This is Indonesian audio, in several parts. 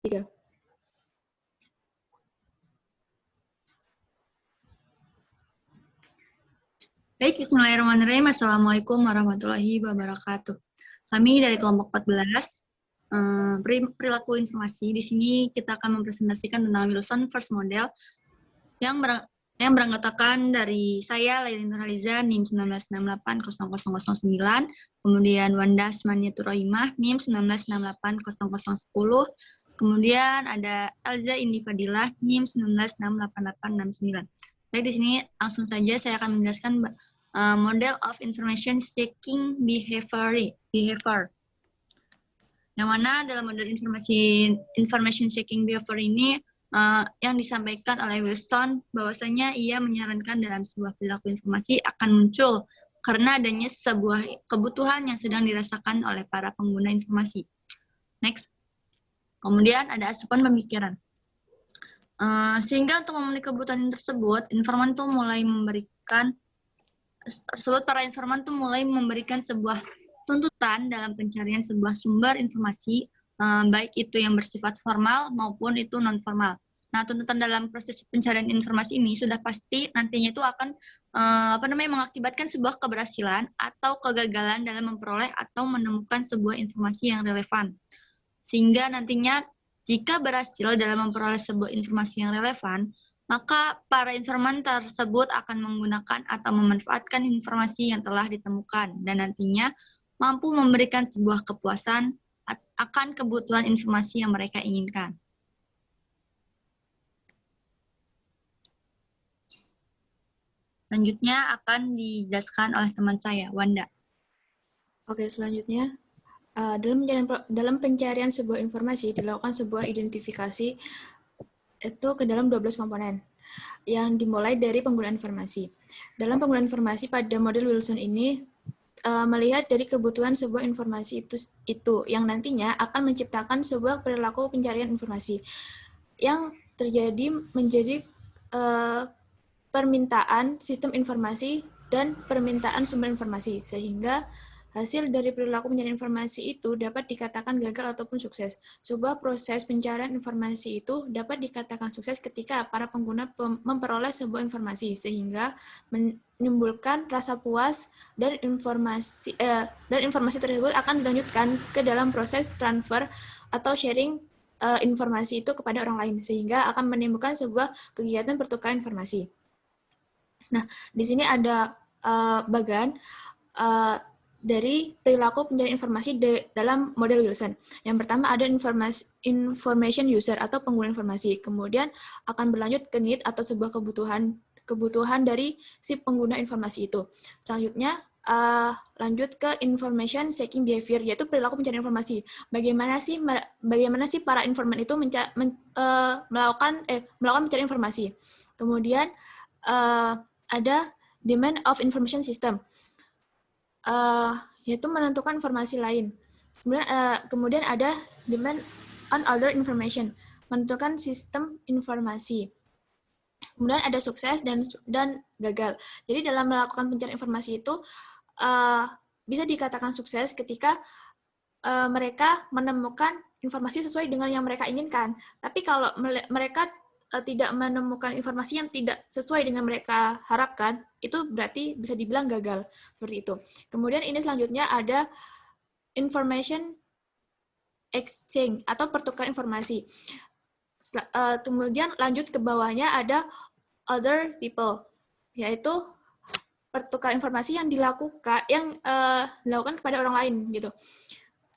3. Baik, bismillahirrahmanirrahim. Assalamualaikum warahmatullahi wabarakatuh. Kami dari kelompok 14, perilaku informasi. Di sini kita akan mempresentasikan tentang Wilson First Model yang beranggotakan dari saya, Laili Nurhaliza, NIM 19680009, kemudian Wanda Asmaniatur-Rohimah, NIM 19680010, kemudian ada Elza Indi Fadilah, NIM 19688869. Baik, di sini langsung saja saya akan menjelaskan model of information seeking behavior. Yang mana dalam model information seeking behavior ini yang disampaikan oleh Wilson bahwasanya ia menyarankan dalam sebuah perilaku informasi akan muncul karena adanya sebuah kebutuhan yang sedang dirasakan oleh para pengguna informasi. Next. Kemudian ada asupan pemikiran. Sehingga untuk memenuhi kebutuhan tersebut, para informan itu mulai memberikan sebuah tuntutan dalam pencarian sebuah sumber informasi, baik itu yang bersifat formal maupun itu non-formal. Nah, tuntutan dalam proses pencarian informasi ini sudah pasti nantinya itu akan mengakibatkan sebuah keberhasilan atau kegagalan dalam memperoleh atau menemukan sebuah informasi yang relevan. Sehingga nantinya jika berhasil dalam memperoleh sebuah informasi yang relevan, maka para informan tersebut akan menggunakan atau memanfaatkan informasi yang telah ditemukan dan nantinya mampu memberikan sebuah kepuasan akan kebutuhan informasi yang mereka inginkan. Selanjutnya akan dijelaskan oleh teman saya, Wanda. Oke, selanjutnya dalam pencarian sebuah informasi dilakukan sebuah identifikasi itu ke dalam 12 komponen yang dimulai dari penggunaan informasi. Dalam penggunaan informasi pada model Wilson ini melihat dari kebutuhan sebuah informasi itu yang nantinya akan menciptakan sebuah perilaku pencarian informasi yang terjadi menjadi permintaan sistem informasi dan permintaan sumber informasi, sehingga hasil dari perilaku pencarian informasi itu dapat dikatakan gagal ataupun sukses. Sebuah proses pencarian informasi itu dapat dikatakan sukses ketika para pengguna memperoleh sebuah informasi, sehingga menimbulkan rasa puas dan informasi tersebut akan dilanjutkan ke dalam proses transfer atau sharing informasi itu kepada orang lain, sehingga akan menimbulkan sebuah kegiatan pertukaran informasi. Nah, di sini ada bagian dari perilaku pencarian informasi dalam model Wilson. Yang pertama ada information user atau pengguna informasi. Kemudian akan berlanjut ke need atau sebuah kebutuhan dari si pengguna informasi itu. Selanjutnya lanjut ke information seeking behavior, yaitu perilaku pencarian informasi. Bagaimana sih para informan itu melakukan pencarian informasi. Kemudian ada demand of information system, yaitu menentukan informasi lain. Kemudian ada demand on other information, menentukan sistem informasi. Kemudian ada sukses dan gagal. Jadi dalam melakukan pencarian informasi itu bisa dikatakan sukses ketika mereka menemukan informasi sesuai dengan yang mereka inginkan. Tapi kalau mereka tidak menemukan informasi yang tidak sesuai dengan mereka harapkan, itu berarti bisa dibilang gagal. Seperti itu. Kemudian ini selanjutnya ada information exchange atau pertukaran informasi. Kemudian lanjut ke bawahnya ada other people, yaitu pertukaran informasi yang dilakukan kepada orang lain gitu.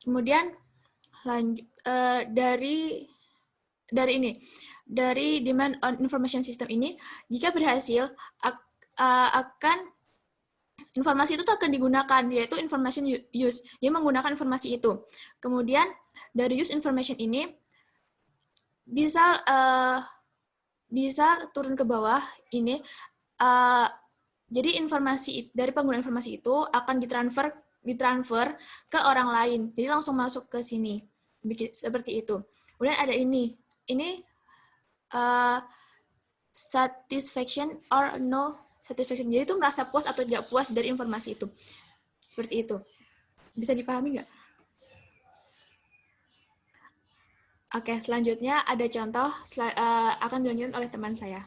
Kemudian lanjut dari demand on information system ini, jika berhasil akan informasi itu akan digunakan, yaitu information use. Dia menggunakan informasi itu. Kemudian dari use information ini bisa turun ke bawah ini. Jadi informasi dari penggunaan informasi itu akan ditransfer ke orang lain. Jadi langsung masuk ke sini. Seperti itu. Kemudian ada ini satisfaction or no satisfaction. Jadi itu merasa puas atau tidak puas dari informasi itu. Seperti itu. Bisa dipahami nggak? Oke, selanjutnya ada contoh akan dilanjutkan oleh teman saya.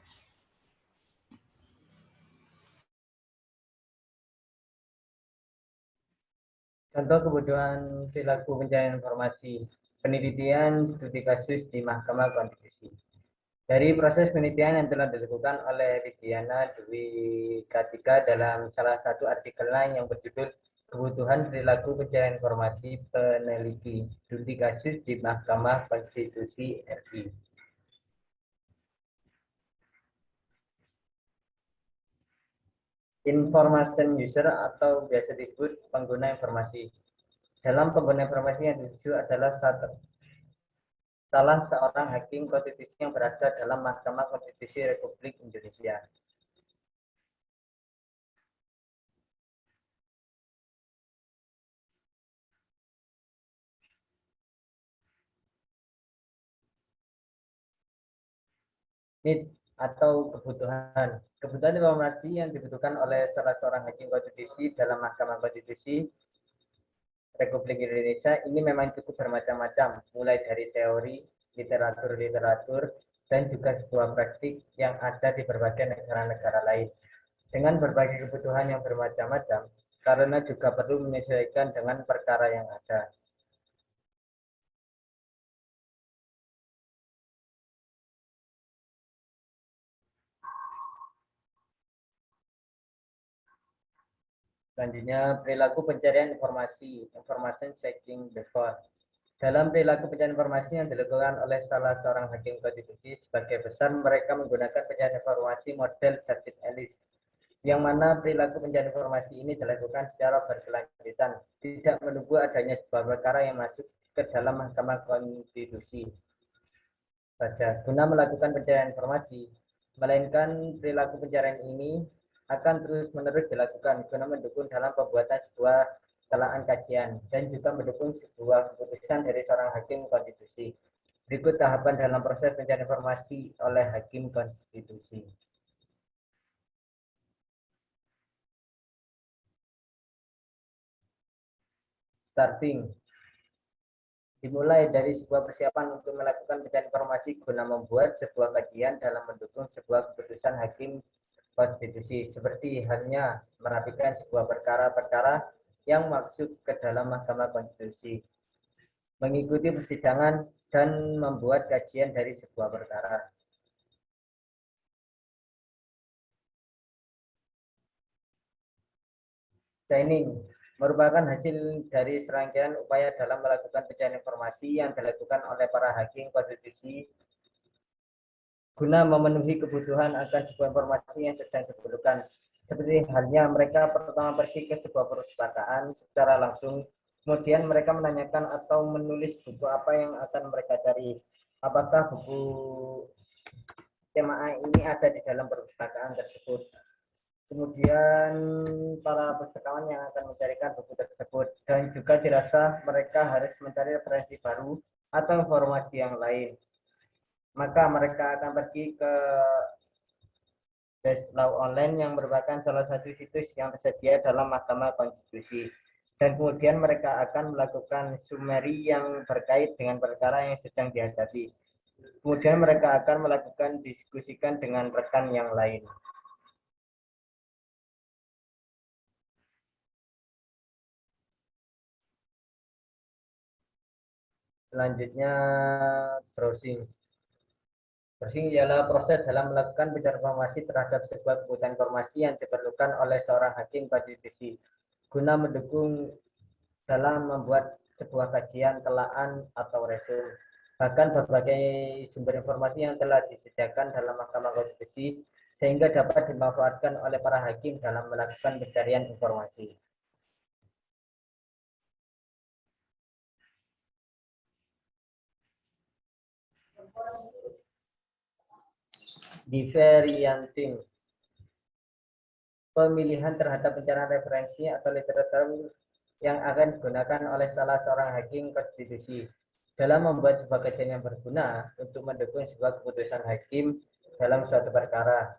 Contoh kebutuhan perilaku pencarian informasi, penelitian studi kasus di Mahkamah Konstitusi. Dari proses penelitian yang telah dilakukan oleh Widiana Dwi Kartika dalam salah satu artikelnya yang berjudul Kebutuhan Perilaku Pencarian Informasi Peneliti Studi Kasus di Mahkamah Konstitusi RI. Information user atau biasa disebut pengguna informasi. Dalam pengguna informasi yang dituju adalah salah seorang hakim konstitusi yang berada dalam Mahkamah Konstitusi Republik Indonesia. Need atau kebutuhan. Kebutuhan informasi yang dibutuhkan oleh salah seorang hakim konstitusi dalam Mahkamah Konstitusi Republik Indonesia ini memang cukup bermacam-macam, mulai dari teori, literatur, dan juga sebuah praktik yang ada di berbagai negara-negara lain. Dengan berbagai kebutuhan yang bermacam-macam, karena juga perlu menyesuaikan dengan perkara yang ada. Selanjutnya, perilaku pencarian informasi, information seeking before. Dalam perilaku pencarian informasi yang dilakukan oleh salah seorang hakim konstitusi, sebagai besar mereka menggunakan pencarian informasi model David Ellis, yang mana perilaku pencarian informasi ini dilakukan secara berkelanjutan, tidak menunggu adanya sebuah perkara yang masuk ke dalam Mahkamah Konstitusi saja guna melakukan pencarian informasi, melainkan perilaku pencarian ini akan terus-menerus dilakukan guna mendukung dalam pembuatan sebuah telaah kajian dan juga mendukung sebuah keputusan dari seorang hakim konstitusi. Berikut tahapan dalam proses pencarian informasi oleh hakim konstitusi. Starting. Dimulai dari sebuah persiapan untuk melakukan pencarian informasi guna membuat sebuah kajian dalam mendukung sebuah keputusan hakim konstitusi, seperti halnya merapikan sebuah perkara-perkara yang masuk ke dalam Mahkamah Konstitusi, mengikuti persidangan, dan membuat kajian dari sebuah perkara. Signing merupakan hasil dari serangkaian upaya dalam melakukan pencarian informasi yang dilakukan oleh para hakim konstitusi guna memenuhi kebutuhan akan sebuah informasi yang sedang diperlukan. Seperti halnya mereka pertama pergi ke sebuah perpustakaan secara langsung, kemudian mereka menanyakan atau menulis buku apa yang akan mereka cari. Apakah buku tema ini ada di dalam perpustakaan tersebut. Kemudian para pustakawan yang akan mencarikan buku tersebut, dan juga dirasa mereka harus mencari referensi baru atau informasi yang lain. Maka mereka akan pergi ke Best Law Online yang merupakan salah satu situs yang tersedia dalam Mahkamah Konstitusi. Dan kemudian mereka akan melakukan summary yang terkait dengan perkara yang sedang dihadapi. Kemudian mereka akan melakukan diskusikan dengan rekan yang lain. Selanjutnya, browsing. Browsing ialah proses dalam melakukan pencarian informasi terhadap sebuah kebutuhan informasi yang diperlukan oleh seorang hakim konstitusi guna mendukung dalam membuat sebuah kajian, telaan, atau resume. Bahkan berbagai sumber informasi yang telah disediakan dalam Mahkamah Konstitusi sehingga dapat dimanfaatkan oleh para hakim dalam melakukan pencarian informasi. Differentiating. Pemilihan terhadap pencarian referensi atau literatur yang akan digunakan oleh salah seorang hakim konstitusi dalam membuat sebuah kajian yang berguna untuk mendukung sebuah keputusan hakim dalam suatu perkara.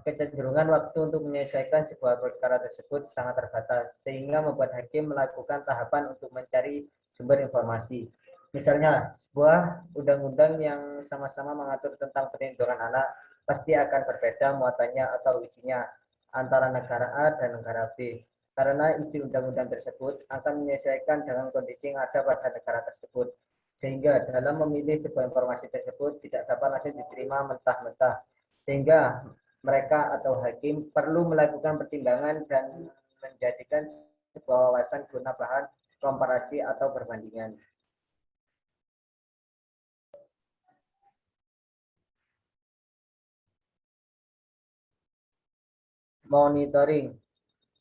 Kecenderungan waktu untuk menyelesaikan sebuah perkara tersebut sangat terbatas, sehingga membuat hakim melakukan tahapan untuk mencari sumber informasi. Misalnya, sebuah undang-undang yang sama-sama mengatur tentang perlindungan anak pasti akan berbeda muatannya atau isinya antara negara A dan negara B. Karena isi undang-undang tersebut akan menyesuaikan dengan kondisi yang ada pada negara tersebut. Sehingga dalam memilih sebuah informasi tersebut tidak dapat langsung diterima mentah-mentah. Sehingga mereka atau hakim perlu melakukan pertimbangan dan menjadikan sebuah wawasan guna bahan komparasi atau perbandingan. Monitoring,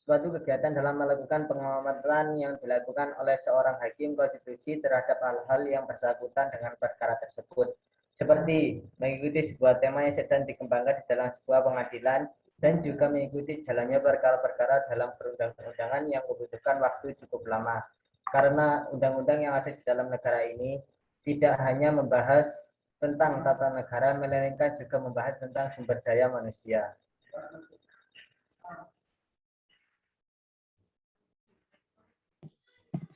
suatu kegiatan dalam melakukan pengamatan yang dilakukan oleh seorang hakim konstitusi terhadap hal-hal yang bersangkutan dengan perkara tersebut, seperti mengikuti sebuah tema yang sedang dikembangkan di dalam sebuah pengadilan dan juga mengikuti jalannya perkara-perkara dalam perundang-undangan yang membutuhkan waktu cukup lama. Karena undang-undang yang ada di dalam negara ini tidak hanya membahas tentang tata negara, melainkan juga membahas tentang sumber daya manusia.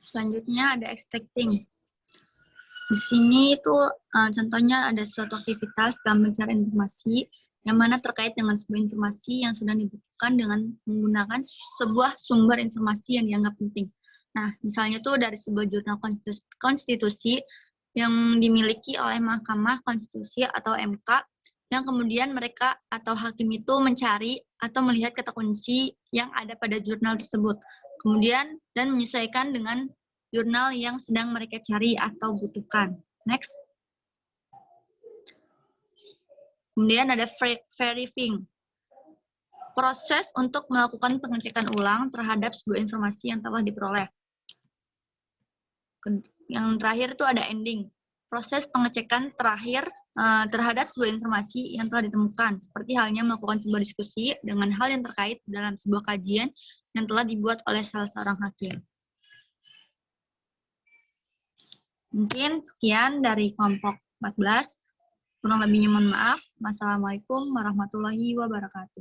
Selanjutnya ada expecting. Di sini itu contohnya ada suatu aktivitas dalam mencari informasi yang mana terkait dengan sebuah informasi yang sedang dibutuhkan dengan menggunakan sebuah sumber informasi yang dianggap penting. Nah, misalnya tuh dari sebuah jurnal konstitusi yang dimiliki oleh Mahkamah Konstitusi atau MK, yang kemudian mereka atau hakim itu mencari atau melihat kata kunci yang ada pada jurnal tersebut. Kemudian dan menyesuaikan dengan jurnal yang sedang mereka cari atau butuhkan. Next. Kemudian ada verifying. Proses untuk melakukan pengecekan ulang terhadap sebuah informasi yang telah diperoleh. Yang terakhir itu ada ending. Proses pengecekan terakhir terhadap sebuah informasi yang telah ditemukan, seperti halnya melakukan sebuah diskusi dengan hal yang terkait dalam sebuah kajian yang telah dibuat oleh salah seorang hakim. Mungkin sekian dari kelompok 14. Kurang lebihnya mohon maaf. Wassalamualaikum warahmatullahi wabarakatuh.